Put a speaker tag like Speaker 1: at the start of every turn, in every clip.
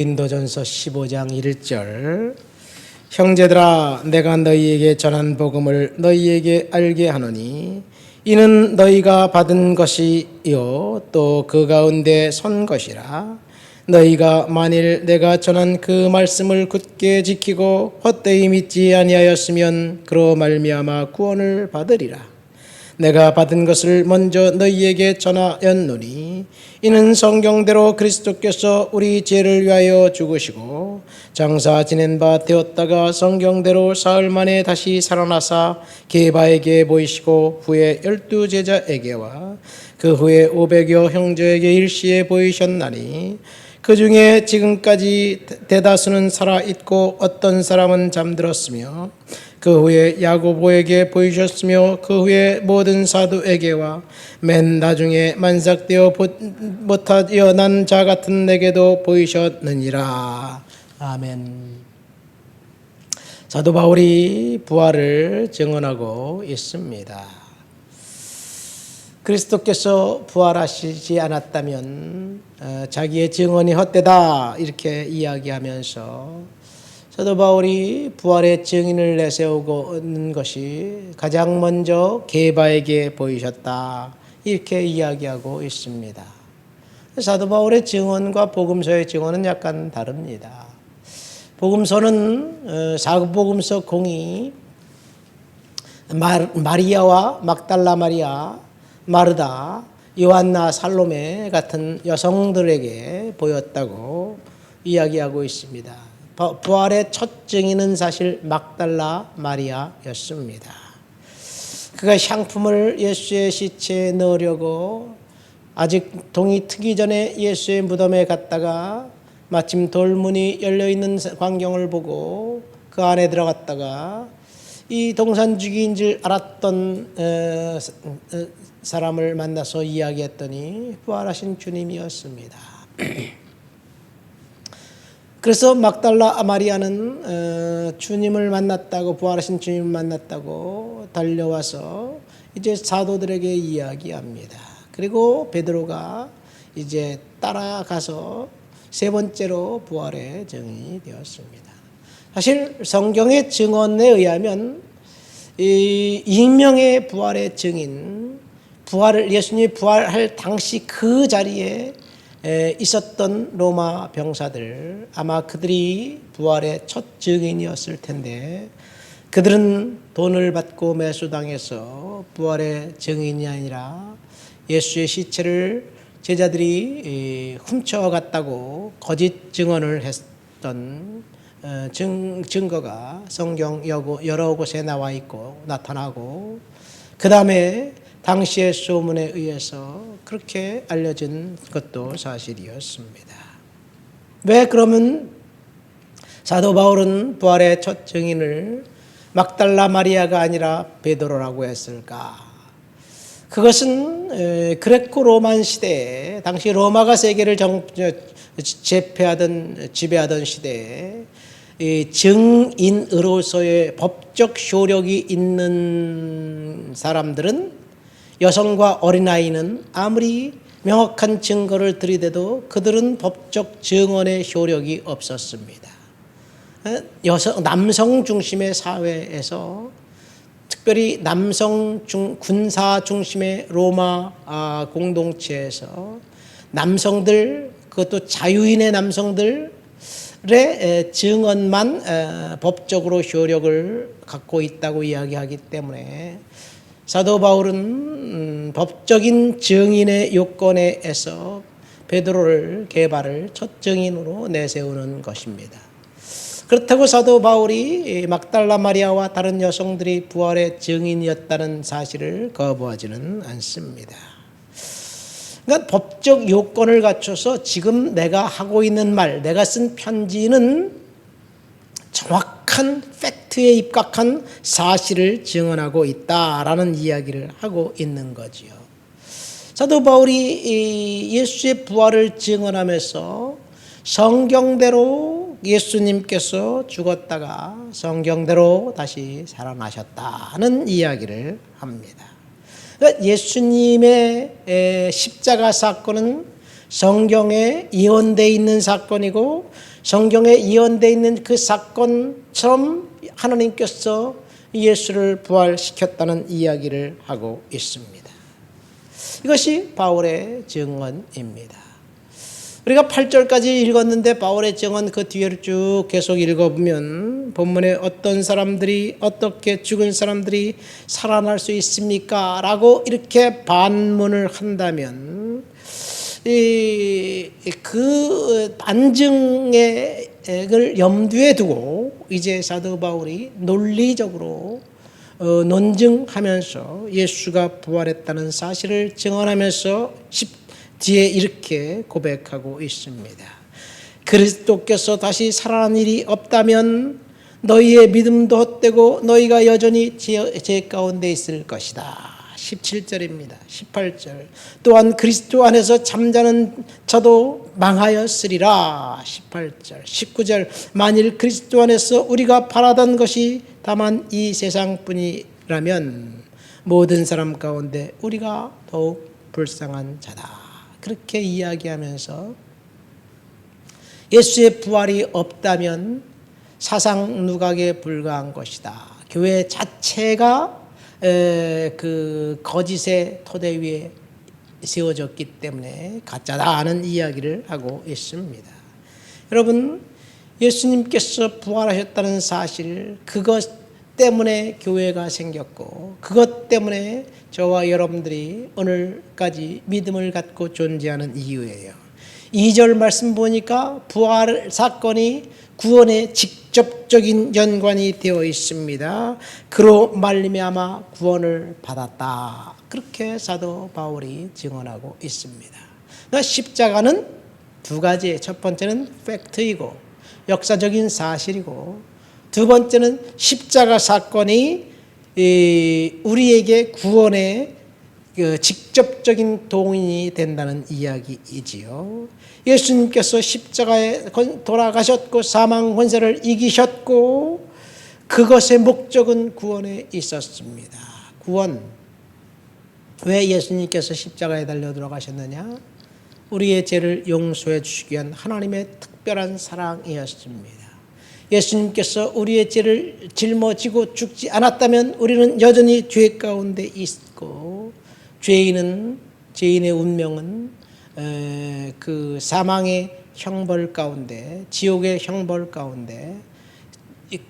Speaker 1: 고린도전서 15장 1절 형제들아 내가 너희에게 전한 복음을 너희에게 알게 하노니 이는 너희가 받은 것이요 또 그 가운데 선 것이라. 너희가 만일 내가 전한 그 말씀을 굳게 지키고 헛되이 믿지 아니하였으면 그로 말미암아 구원을 받으리라. 내가 받은 것을 먼저 너희에게 전하였노니 이는 성경대로 그리스도께서 우리 죄를 위하여 죽으시고 장사 지낸 바 되었다가 성경대로 사흘 만에 다시 살아나사 게바에게 보이시고 후에 12 제자에게와 그 후에 500여 형제에게 일시에 보이셨나니 그 중에 지금까지 대다수는 살아있고 어떤 사람은 잠들었으며 그 후에 야고보에게 보이셨으며 그 후에 모든 사도에게와 맨 나중에 만삭되어 못하여 난 자 같은 내게도 보이셨느니라. 아멘. 사도 바울이 부활을 증언하고 있습니다. 그리스도께서 부활하시지 않았다면 자기의 증언이 헛되다 이렇게 이야기하면서 사도 바울이 부활의 증인을 내세우고 있는 것이 가장 먼저 게바에게 보이셨다 이렇게 이야기하고 있습니다. 사도 바울의 증언과 복음서의 증언은 약간 다릅니다. 복음서는 사복음서 공이 마리아와 막달라 마리아, 마르다, 요한나, 살로메 같은 여성들에게 보였다고 이야기하고 있습니다. 부활의 첫 증인은 사실 막달라 마리아였습니다. 그가 향품을 예수의 시체에 넣으려고 아직 동이 트기 전에 예수의 무덤에 갔다가 마침 돌문이 열려있는 광경을 보고 그 안에 들어갔다가 이 동산주기인 줄 알았던 사람을 만나서 이야기했더니 부활하신 주님이었습니다. 그래서 막달라 마리아는 주님을 만났다고, 부활하신 주님을 만났다고 달려와서 이제 사도들에게 이야기합니다. 그리고 베드로가 이제 따라가서 세 번째로 부활의 증인이 되었습니다. 사실 성경의 증언에 의하면 이 익명의 부활의 증인, 예수님이 부활할 당시 그 자리에 있었던 로마 병사들, 아마 그들이 부활의 첫 증인이었을 텐데 그들은 돈을 받고 매수당해서 부활의 증인이 아니라 예수의 시체를 제자들이 훔쳐갔다고 거짓 증언을 했던 증거가 성경 여러 곳에 나와 있고 나타나고, 그 다음에 당시의 소문에 의해서 그렇게 알려진 것도 사실이었습니다. 왜 그러면 사도 바울은 부활의 첫 증인을 막달라 마리아가 아니라 베드로라고 했을까? 그것은 그레코 로만 시대에, 당시 로마가 세계를 지배하던 시대에 증인으로서의 법적 효력이 있는 사람들은, 여성과 어린아이는 아무리 명확한 증거를 들이대도 그들은 법적 증언의 효력이 없었습니다. 남성 중심의 사회에서, 특별히 군사 중심의 로마 공동체에서 남성들, 그것도 자유인의 남성들의 증언만 법적으로 효력을 갖고 있다고 이야기하기 때문에 사도 바울은 법적인 증인의 요건에서 베드로를 게바를 첫 증인으로 내세우는 것입니다. 그렇다고 사도 바울이 막달라 마리아와 다른 여성들이 부활의 증인이었다는 사실을 거부하지는 않습니다. 그러니까 법적 요건을 갖춰서 지금 내가 하고 있는 말, 내가 쓴 편지는 정확한 팩트에 입각한 사실을 증언하고 있다라는 이야기를 하고 있는 거지요. 사도 바울이 예수의 부활을 증언하면서 성경대로 예수님께서 죽었다가 성경대로 다시 살아나셨다는 이야기를 합니다. 예수님의 십자가 사건은 성경에 예언되어 있는 사건이고 성경에 예언되어 있는 그 사건처럼 하나님께서 예수를 부활시켰다는 이야기를 하고 있습니다. 이것이 바울의 증언입니다. 우리가 8절까지 읽었는데 바울의 증언 그 뒤를 쭉 계속 읽어보면 본문에 어떤 사람들이 어떻게 죽은 사람들이 살아날 수 있습니까? 라고 이렇게 반문을 한다면 그 반증을 염두에 두고 이제 사도 바울이 논리적으로 논증하면서 예수가 부활했다는 사실을 증언하면서 뒤에 이렇게 고백하고 있습니다. 그리스도께서 다시 살아난 일이 없다면 너희의 믿음도 헛되고 너희가 여전히 죄 가운데 있을 것이다. 17절입니다. 18절 또한 그리스도 안에서 잠자는 자도 망하였으리라. 18절 19절 만일 그리스도 안에서 우리가 바라던 것이 다만 이 세상뿐이라면 모든 사람 가운데 우리가 더욱 불쌍한 자다. 그렇게 이야기하면서 예수의 부활이 없다면 사상 누각에 불과한 것이다. 교회 자체가 그 거짓의 토대 위에 세워졌기 때문에 가짜다 하는 이야기를 하고 있습니다. 여러분, 예수님께서 부활하셨다는 사실, 그것 때문에 교회가 생겼고 그것 때문에 저와 여러분들이 오늘까지 믿음을 갖고 존재하는 이유예요. 2절 말씀 보니까 부활 사건이 구원에 직접적인 연관이 되어 있습니다. 그로 말미암아 구원을 받았다. 그렇게 사도 바울이 증언하고 있습니다. 십자가는 두 가지, 첫 번째는 팩트이고 역사적인 사실이고 두 번째는 십자가 사건이 우리에게 구원의 직접적인 동인이 된다는 이야기이지요. 예수님께서 십자가에 돌아가셨고 사망 권세를 이기셨고 그것의 목적은 구원에 있었습니다. 구원. 왜 예수님께서 십자가에 달려 돌아가셨느냐? 우리의 죄를 용서해 주시기 위한 하나님의 특별한 사랑이었습니다. 예수님께서 우리의 죄를 짊어지고 죽지 않았다면 우리는 여전히 죄 가운데 있고 죄인의 운명은 그 사망의 형벌 가운데 지옥의 형벌 가운데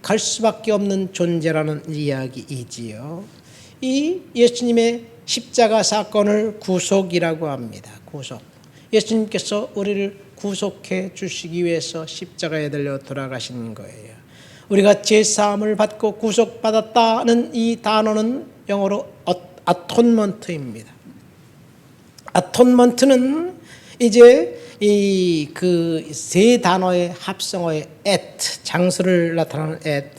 Speaker 1: 갈 수밖에 없는 존재라는 이야기이지요. 이 예수님의 십자가 사건을 구속이라고 합니다. 구속. 예수님께서 우리를 구속해 주시기 위해서 십자가에 달려 돌아가신 거예요. 우리가 죄사함을 받고 구속받았다는 이 단어는 영어로 아톤먼트입니다. 아톤먼트는 이제 이 그 세 단어의 합성어의 at, 장수를 나타내는 at,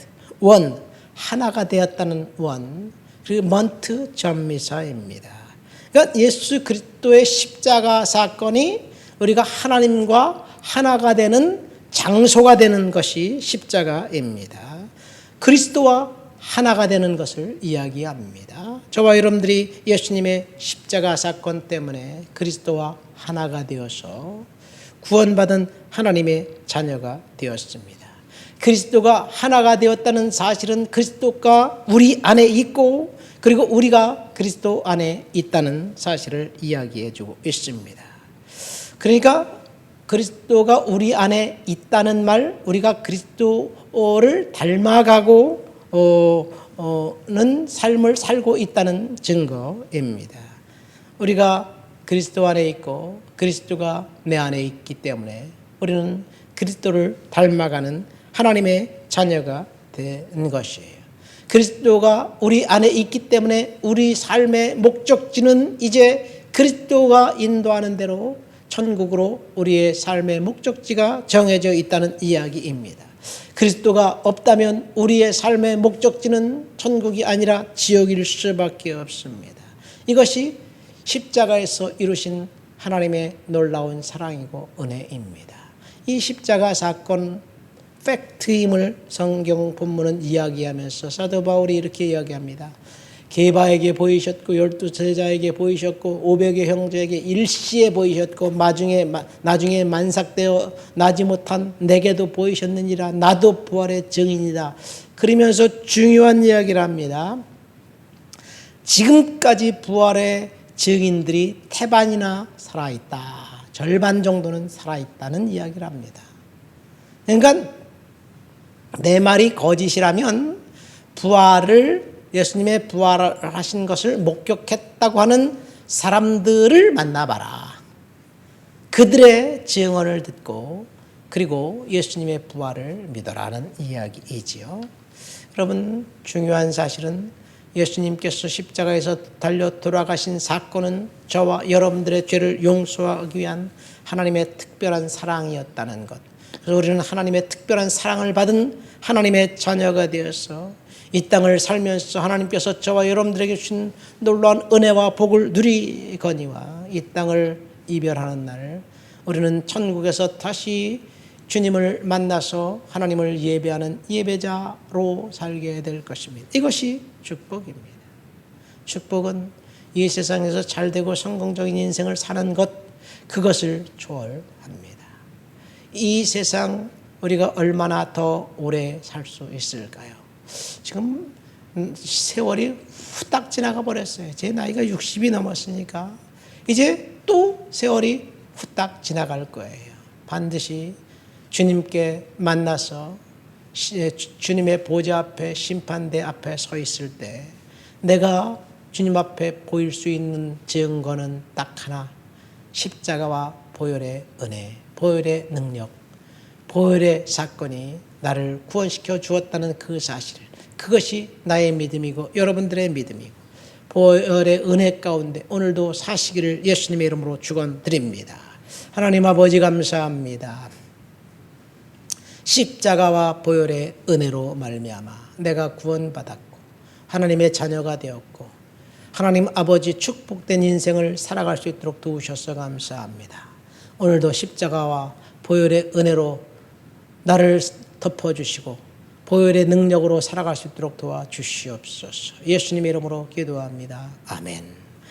Speaker 1: 원, 하나가 되었다는 원, 그리고 먼트, 전미사입니다. 그러니까 예수 그리스도의 십자가 사건이 우리가 하나님과 하나가 되는 장소가 되는 것이 십자가입니다. 그리스도와 하나가 되는 것을 이야기합니다. 저와 여러분들이 예수님의 십자가 사건 때문에 그리스도와 하나가 되어서 구원받은 하나님의 자녀가 되었습니다. 그리스도가 하나가 되었다는 사실은 그리스도가 우리 안에 있고 그리고 우리가 그리스도 안에 있다는 사실을 이야기해 주고 있습니다. 그러니까 그리스도가 우리 안에 있다는 말, 우리가 그리스도를 닮아가고 는 삶을 살고 있다는 증거입니다. 우리가 그리스도 안에 있고 그리스도가 내 안에 있기 때문에 우리는 그리스도를 닮아가는 하나님의 자녀가 된 것이에요. 그리스도가 우리 안에 있기 때문에 우리 삶의 목적지는 이제 그리스도가 인도하는 대로 천국으로 우리의 삶의 목적지가 정해져 있다는 이야기입니다. 그리스도가 없다면 우리의 삶의 목적지는 천국이 아니라 지옥일 수밖에 없습니다. 이것이 십자가에서 이루신 하나님의 놀라운 사랑이고 은혜입니다. 이 십자가 사건 팩트임을 성경 본문은 이야기하면서 사도 바울이 이렇게 이야기합니다. 게바에게 보이셨고 12제자에게 보이셨고 500의 형제에게 일시에 보이셨고 나중에 만삭되어 나지 못한 내게도 보이셨느니라. 나도 부활의 증인이다. 그러면서 중요한 이야기를 합니다. 지금까지 부활의 증인들이 태반이나 살아있다. 절반 정도는 살아있다는 이야기를 합니다. 그러니까 내 말이 거짓이라면 예수님의 부활하신 것을 목격했다고 하는 사람들을 만나봐라. 그들의 증언을 듣고 그리고 예수님의 부활을 믿어라는 이야기이지요. 여러분, 중요한 사실은 예수님께서 십자가에서 달려 돌아가신 사건은 저와 여러분들의 죄를 용서하기 위한 하나님의 특별한 사랑이었다는 것. 그래서 우리는 하나님의 특별한 사랑을 받은 하나님의 자녀가 되어서 이 땅을 살면서 하나님께서 저와 여러분들에게 주신 놀라운 은혜와 복을 누리거니와 이 땅을 이별하는 날 우리는 천국에서 다시 주님을 만나서 하나님을 예배하는 예배자로 살게 될 것입니다. 이것이 축복입니다. 축복은 이 세상에서 잘되고 성공적인 인생을 사는 것, 그것을 초월합니다. 이 세상 우리가 얼마나 더 오래 살 수 있을까요? 지금 세월이 후딱 지나가 버렸어요. 제 나이가 60이 넘었으니까 이제 또 세월이 후딱 지나갈 거예요. 반드시 주님께 만나서 주님의 보좌 앞에 심판대 앞에 서 있을 때 내가 주님 앞에 보일 수 있는 증거는 딱 하나, 십자가와 보혈의 은혜, 보혈의 능력, 보혈의 사건이 나를 구원시켜 주었다는 그 사실, 그것이 나의 믿음이고 여러분들의 믿음이고 보혈의 은혜 가운데 오늘도 사시기를 예수님의 이름으로 축원드립니다. 하나님 아버지 감사합니다. 십자가와 보혈의 은혜로 말미암아 내가 구원받았고 하나님의 자녀가 되었고 하나님 아버지 축복된 인생을 살아갈 수 있도록 도우셔서 감사합니다. 오늘도 십자가와 보혈의 은혜로 나를 덮어주시고 보혈의 능력으로 살아갈 수 있도록 도와주시옵소서. 예수님의 이름으로 기도합니다. 아멘.